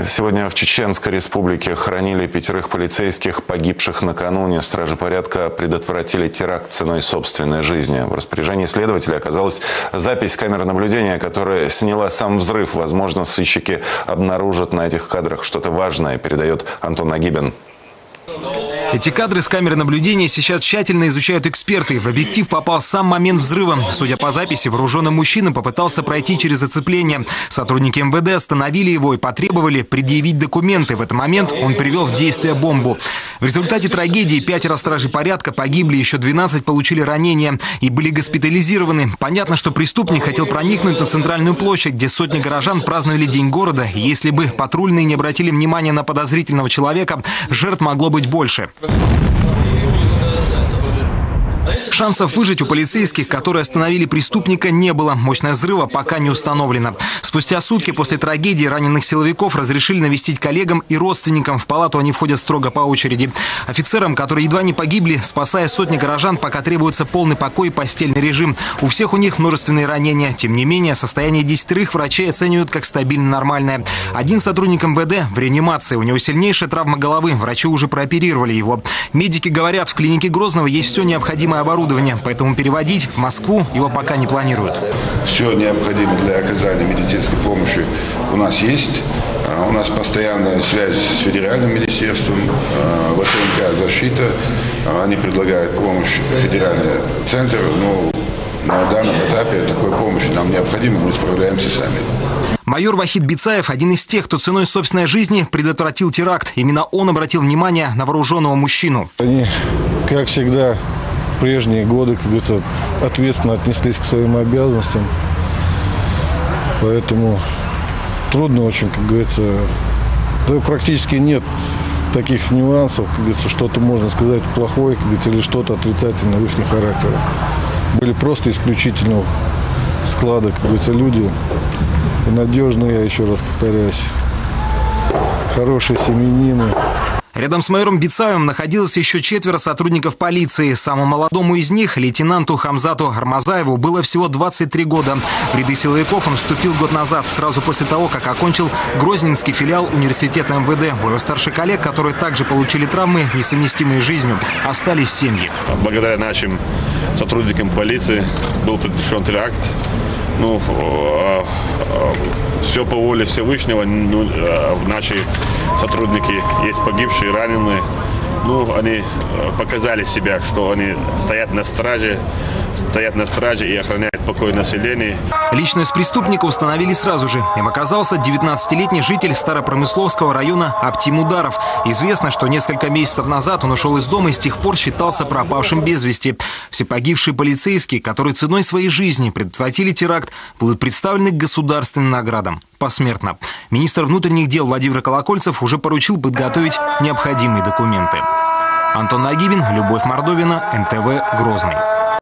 Сегодня в Чеченской Республике хоронили 5 полицейских, погибших накануне. Стражи порядка предотвратили теракт ценой собственной жизни. В распоряжении следователя оказалась запись камеры наблюдения, которая сняла сам взрыв. Возможно, сыщики обнаружат на этих кадрах что-то важное, передает Антон Нагибин. Эти кадры с камеры наблюдения сейчас тщательно изучают эксперты. В объектив попал сам момент взрыва. Судя по записи, вооруженный мужчина попытался пройти через оцепление. Сотрудники МВД остановили его и потребовали предъявить документы. В этот момент он привел в действие бомбу. В результате трагедии 5 стражей порядка погибли, еще 12 получили ранения и были госпитализированы. Понятно, что преступник хотел проникнуть на центральную площадь, где сотни горожан праздновали День города. Если бы патрульные не обратили внимания на подозрительного человека, жертв могло быть больше. Шансов выжить у полицейских, которые остановили преступника, не было. Мощность взрыва пока не установлена. Спустя сутки после трагедии раненых силовиков разрешили навестить коллегам и родственникам. В палату они входят строго по очереди. Офицерам, которые едва не погибли, спасая сотни горожан, пока требуется полный покой и постельный режим. У всех у них множественные ранения. Тем не менее, состояние 10 врачей оценивают как стабильно нормальное. Один сотрудник МВД в реанимации. У него сильнейшая травма головы. Врачи уже прооперировали его. Медики говорят, в клинике Грозного есть все необходимое оборудование, поэтому переводить в Москву его пока не планируют. Все необходимое для оказания медицинской помощи у нас есть. У нас постоянная связь с федеральным министерством, ВТНК «Защита». Они предлагают помощь в федеральный центр. Но на данном этапе такой помощи нам необходимо, мы справляемся сами. Майор Вахид Бицаев – один из тех, кто ценой собственной жизни предотвратил теракт. Именно он обратил внимание на вооруженного мужчину. Они, как всегда, в прежние годы, как говорится, ответственно отнеслись к своим обязанностям. Поэтому трудно очень, как говорится, да, практически нет таких нюансов, как говорится, что-то можно сказать плохое, как говорится, или что-то отрицательное в их характере. Были просто исключительного склада, как говорится, люди надежные, я еще раз повторяюсь, хорошие семьянины. Рядом с майором Бицаевым находилось еще 4 сотрудников полиции. Самому молодому из них, лейтенанту Хамзату Армазаеву, было всего 23 года. В ряды силовиков он вступил год назад, сразу после того, как окончил Грозненский филиал университета МВД. У его старших коллег, которые также получили травмы, несовместимые с жизнью, остались семьи. Благодаря нашим сотрудникам полиции был предотвращен теракт. Все по воле Всевышнего. Наши сотрудники есть погибшие, раненые. Они показали себя, что они стоят на страже и охраняют покой населения. Личность преступника установили сразу же. Им оказался 19-летний житель Старопромысловского района Аптим Ударов. Известно, что несколько месяцев назад он ушел из дома и с тех пор считался пропавшим без вести. Все погибшие полицейские, которые ценой своей жизни предотвратили теракт, будут представлены к государственным наградам посмертно. Министр внутренних дел Владимир Колокольцев уже поручил подготовить необходимые документы. Антон Нагибин, Любовь Мордовина, НТВ, Грозный.